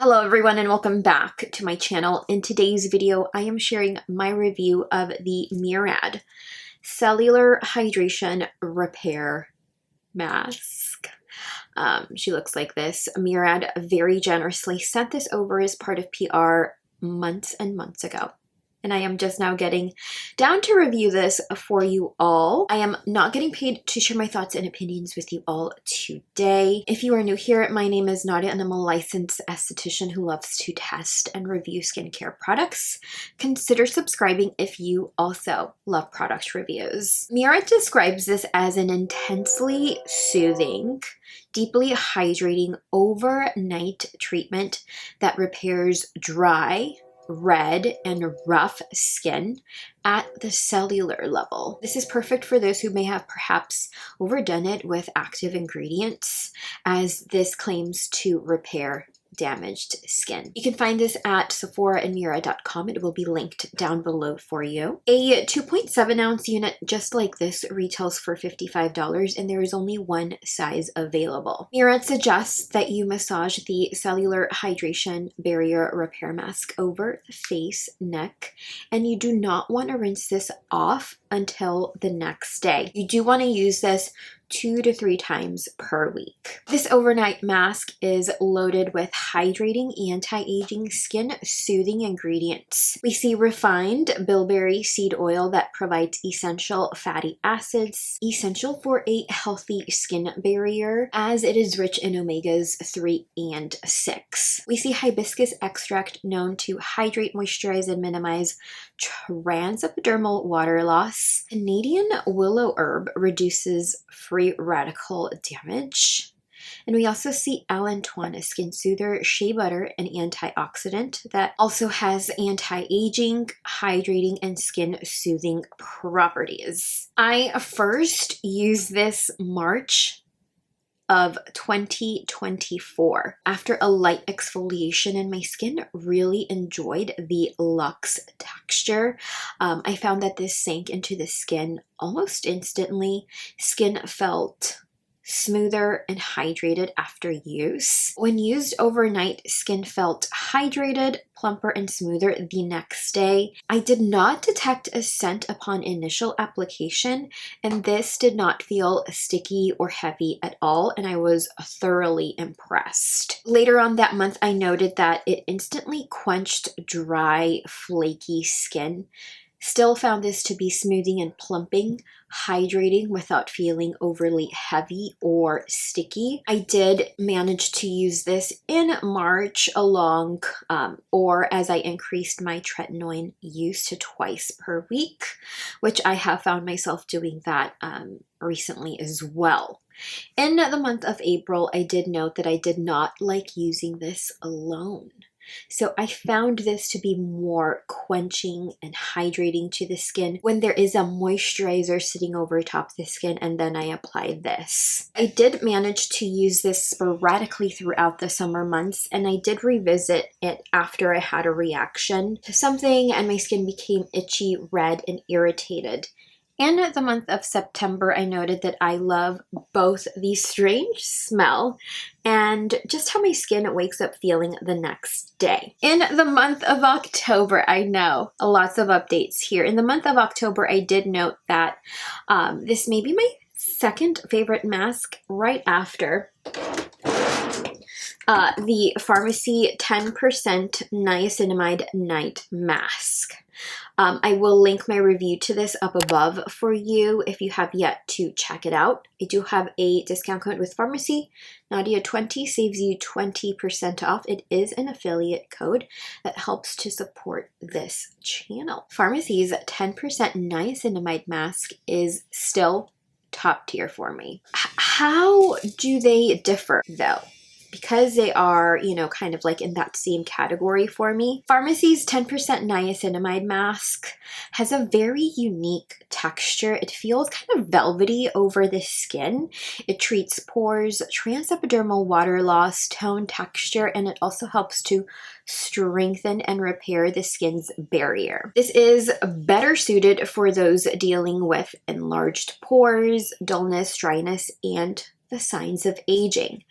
Hello everyone and welcome back to my channel. In today's video, I am sharing my review of the MURAD Cellular Hydration Repair Mask. She looks like this. MURAD very generously sent this over as part of PR months and months ago. And I am just now getting down to review this for you all. I am not getting paid to share my thoughts and opinions with you all today. If you are new here, my name is Nadia and I'm a licensed esthetician who loves to test and review skincare products. Consider subscribing if you also love product reviews. MURAD describes this as an intensely soothing, deeply hydrating overnight treatment that repairs dry, red, and rough skin at the cellular level. This is perfect for those who may have perhaps overdone it with active ingredients, as this claims to repair damaged skin. You can find this at Sephora and MURAD.com. It will be linked down below for you. A 2.7 ounce unit just like this retails for $55 and there is only one size available. MURAD suggests that you massage the cellular hydration barrier repair mask over the face, neck, and you do not want to rinse this off until the next day. You do want to use this 2 to 3 times per week. This overnight mask is loaded with hydrating, anti-aging, skin soothing ingredients. We see refined bilberry seed oil that provides essential fatty acids, essential for a healthy skin barrier, as it is rich in omegas 3 and 6. We see hibiscus extract known to hydrate, moisturize, and minimize transepidermal water loss. Canadian willow herb reduces free radical damage. And we also see allantoin, a skin soother, shea butter, an antioxidant that also has anti-aging, hydrating, and skin soothing properties. I first used this March of 2024. After a light exfoliation, and my skin really enjoyed the luxe texture. I found that this sank into the skin almost instantly. Skin felt smoother and hydrated after use. When used overnight, skin felt hydrated, plumper, and smoother the next day. I did not detect a scent upon initial application, and this did not feel sticky or heavy at all, and I was thoroughly impressed. Later on that month, I noted that it instantly quenched dry, flaky skin. Still found this to be smoothing and plumping, hydrating without feeling overly heavy or sticky. I did manage to use this in March along or as I increased my tretinoin use to twice per week, which I have found myself doing that recently as well. In the month of April, I did note that I did not like using this alone. So I found this to be more quenching and hydrating to the skin when there is a moisturizer sitting over top the skin, and then I applied this. I did manage to use this sporadically throughout the summer months, and I did revisit it after I had a reaction to something and my skin became itchy, red, and irritated. In the month of September, I noted that I love both the strange smell and just how my skin wakes up feeling the next day. In the month of October, I know lots of updates here. In the month of October, I did note that this may be my second favorite mask right after the FARMACY 10% niacinamide night mask. I will link my review to this up above for you if you have yet to check it out. I do have a discount code with FARMACY. Nadia20 saves you 20% off. It is an affiliate code that helps to support this channel. FARMACY's 10% niacinamide mask is still top tier for me. How do they differ though? Because they are, you know, kind of like in that same category for me. FARMACY's 10% niacinamide mask has a very unique texture. It feels kind of velvety over the skin. It treats pores, transepidermal water loss, tone, texture, and it also helps to strengthen and repair the skin's barrier. This is better suited for those dealing with enlarged pores, dullness, dryness, and the signs of aging.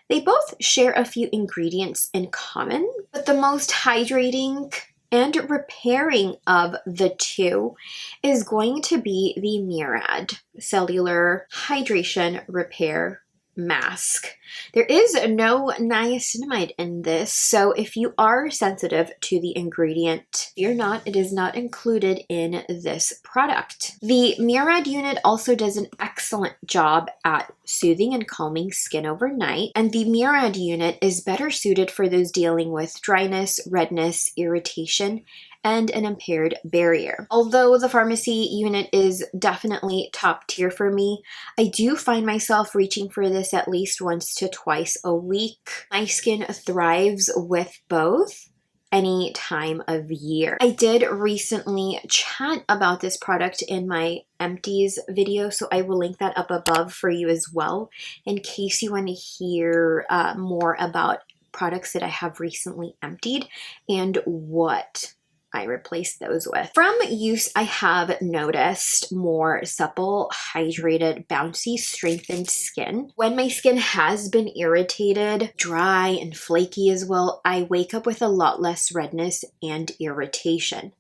They both share a few ingredients in common, but the most hydrating and repairing of the two is going to be the MURAD Cellular Hydration Repair Mask. There is no niacinamide in this, so if you are sensitive to the ingredient, you're not, it is not included in this product. The MURAD unit also does an excellent job at soothing and calming skin overnight, and the MURAD unit is better suited for those dealing with dryness, redness, irritation, and an impaired barrier. Although the FARMACY unit is definitely top tier for me, I do find myself reaching for this at least once to twice a week. My skin thrives with both any time of year. I did recently chat about this product in my empties video, so I will link that up above for you as well in case you want to hear more about products that I have recently emptied and what I replaced those with. From use, I have noticed more supple, hydrated, bouncy, strengthened skin. When my skin has been irritated, dry, and flaky as well, I wake up with a lot less redness and irritation.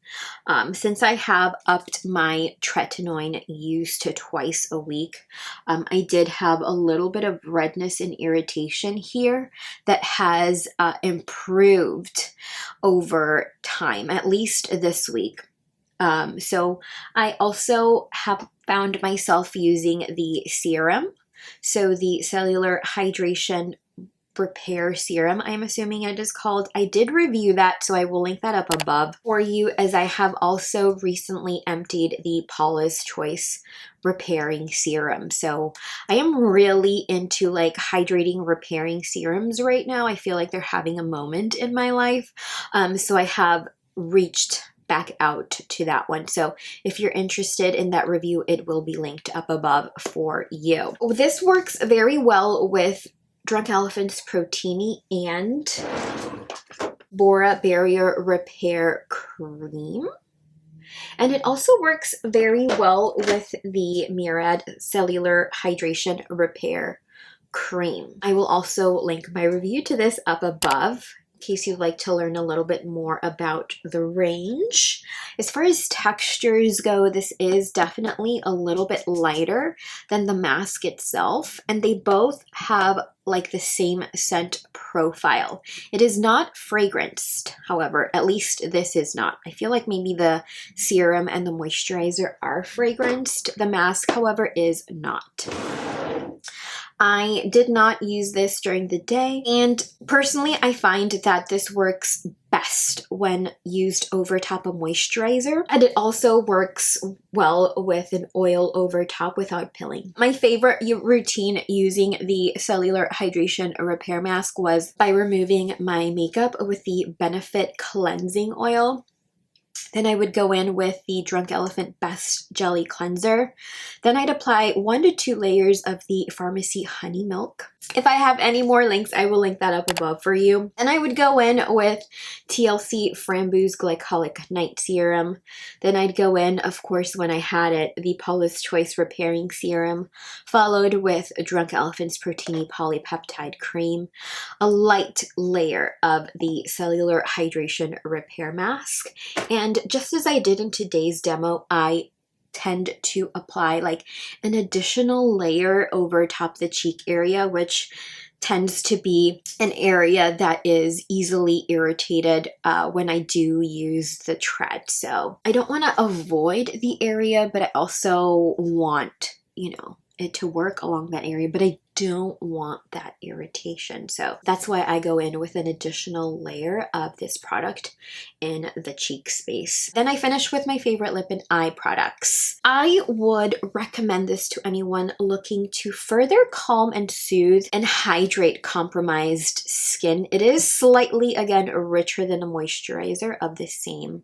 Since I have upped my tretinoin use to twice a week, I did have a little bit of redness and irritation here that has improved over time, at least this week. So I also have found myself using the serum. So the Cellular Hydration Repair Serum, I'm assuming it is called. I did review that, so I will link that up above for you, as I have also recently emptied the Paula's Choice Repairing Serum. So I am really into like hydrating, repairing serums right now. I feel like they're having a moment in my life. So I have reached back out to that one. So if you're interested in that review, it will be linked up above for you. This works very well with Drunk Elephant's Protini and Bora Barrier Repair Cream. And it also works very well with the MURAD Cellular Hydration Repair Cream. I will also link my review to this up above in case you'd like to learn a little bit more about the range. As far as textures go, this is definitely a little bit lighter than the mask itself, and they both have like the same scent profile. It is not fragranced, however, at least this is not. I feel like maybe the serum and the moisturizer are fragranced. The mask, however, is not. I did not use this during the day, and personally I find that this works best when used over top a moisturizer, and it also works well with an oil over top without pilling. My favorite routine using the Cellular Hydration Repair Mask was by removing my makeup with the Benefit Cleansing Oil. Then I would go in with the Drunk Elephant Best Jelly Cleanser. Then I'd apply 1 to 2 layers of the FARMACY Honey Milk. If I have any more links, I will link that up above for you. Then I would go in with TLC Framboos Glycolic Night Serum. Then I'd go in, of course, when I had it, the Paula's Choice Repairing Serum, followed with Drunk Elephant's Protini Polypeptide Cream, a light layer of the Cellular Hydration Repair Mask, and just as I did in today's demo, I tend to apply like an additional layer over top the cheek area, which tends to be an area that is easily irritated when I do use the tread. So I don't want to avoid the area, but I also want, you know, it to work along that area, but I don't want that irritation. So that's why I go in with an additional layer of this product in the cheek space. Then I finish with my favorite lip and eye products. I would recommend this to anyone looking to further calm and soothe and hydrate compromised skin. It is slightly, again, richer than a moisturizer of the same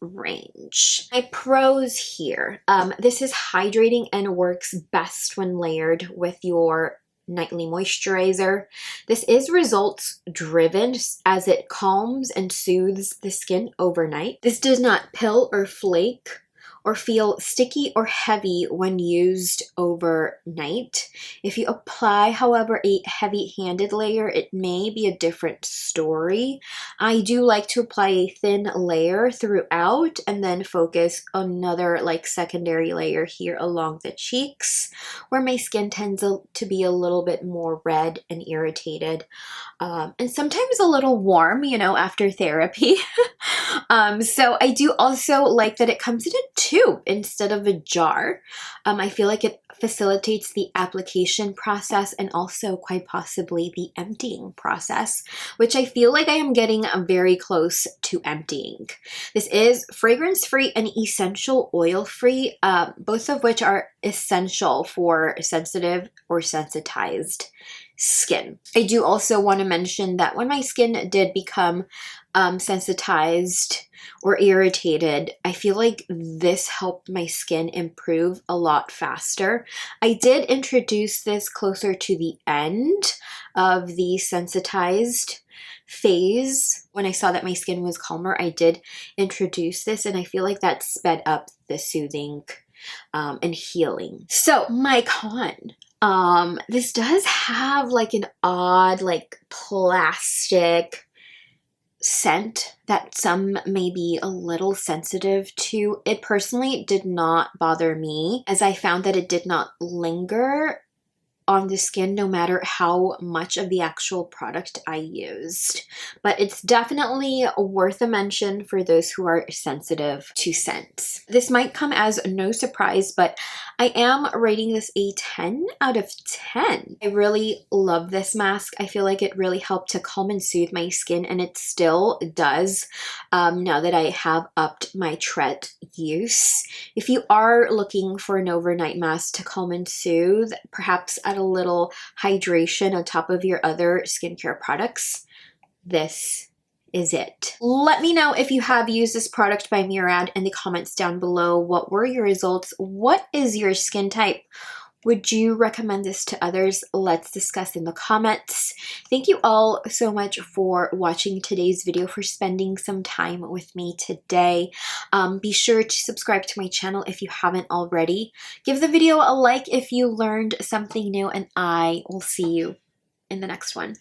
range. My pros here, this is hydrating and works best when layered with your nightly moisturizer. This is results driven as it calms and soothes the skin overnight. This does not pill or flake or feel sticky or heavy when used overnight. If you apply, however, a heavy-handed layer, it may be a different story. I do like to apply a thin layer throughout and then focus another like secondary layer here along the cheeks, where my skin tends to be a little bit more red and irritated, and sometimes a little warm, you know, after therapy. So I do also like that it comes in a tube instead of a jar. I feel like it facilitates the application process and also quite possibly the emptying process, which I feel like I am getting very close to emptying. This is fragrance-free and essential oil-free, both of which are essential for sensitive or sensitized skin. I do also want to mention that when my skin did become sensitized or irritated, I feel like this helped my skin improve a lot faster. I did introduce this closer to the end of the sensitized phase. When I saw that my skin was calmer, I did introduce this, and I feel like that sped up the soothing and healing. So my con. This does have like an odd, like plastic scent that some may be a little sensitive to. It personally did not bother me, as I found that it did not linger on the skin no matter how much of the actual product I used. But it's definitely worth a mention for those who are sensitive to scents. This might come as no surprise, but I am rating this a 10 out of 10. I really love this mask. I feel like it really helped to calm and soothe my skin, and it still does now that I have upped my Tret use. If you are looking for an overnight mask to calm and soothe, perhaps add a little hydration on top of your other skincare products, this is it. Let me know if you have used this product by Murad in the comments down below. What were your results? What is your skin type? Would you recommend this to others? Let's discuss in the comments. Thank you all so much for watching today's video, for spending some time with me today. Be sure to subscribe to my channel if you haven't already. Give the video a like if you learned something new, and I will see you in the next one.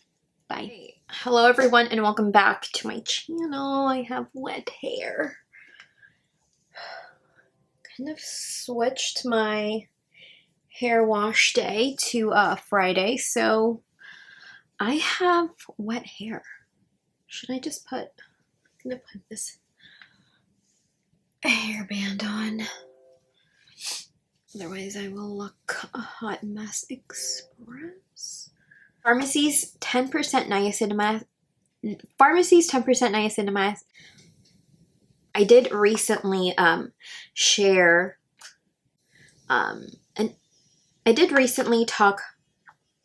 Bye. Hey. Hello everyone, and welcome back to my channel. I have wet hair. Kind of switched my hair wash day to Friday, so I have wet hair. Should I just I'm gonna put this hairband on, otherwise I will look a hot mess express. FARMACY's 10% niacinamide. I did recently share I did recently talk,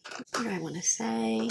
what do I want to say?